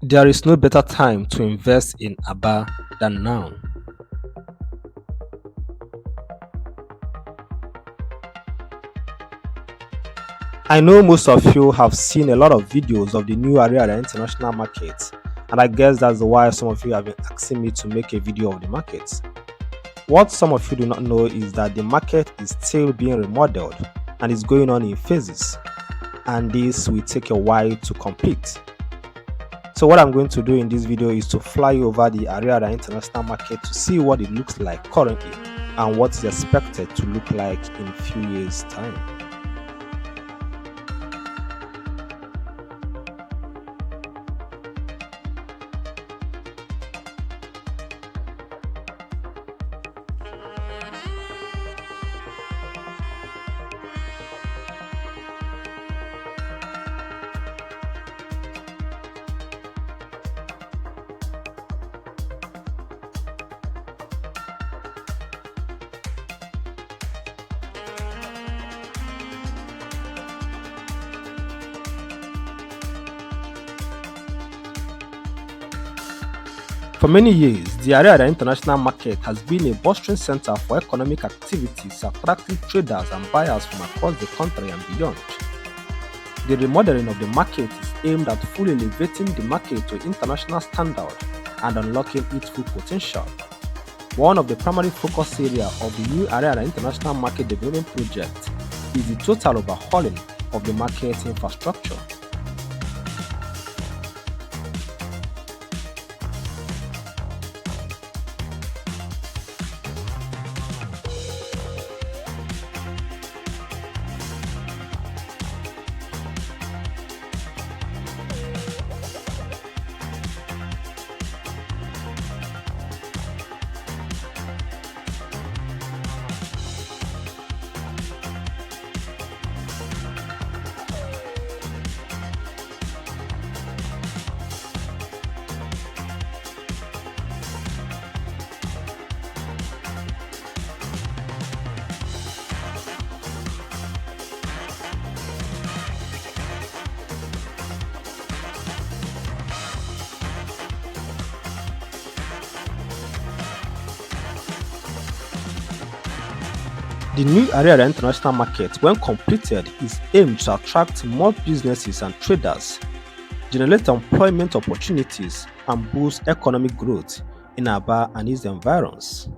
There is no better time to invest in Aba than now. I know most of you have seen a lot of videos of the new Ariaria International Market, and I guess that's why some of you have been asking me to make a video of the market. What some of you do not know is that the market is still being remodeled and is going on in phases, and this will take a while to complete. So what I'm going to do in this video is to fly over the Ariaria International Market to see what it looks like currently and what is expected to look like in a few years' time. For many years, the Ariaria International Market has been a bustling center for economic activities, attracting traders and buyers from across the country and beyond. The remodeling of the market is aimed at fully elevating the market to international standard and unlocking its full potential. One of the primary focus areas of the new Ariaria International Market Development Project is the total overhauling of the market infrastructure. The new Ariaria International Market, when completed, is aimed to attract more businesses and traders, generate employment opportunities, and boost economic growth in Aba and its environs.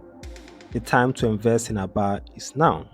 The time to invest in Aba is now.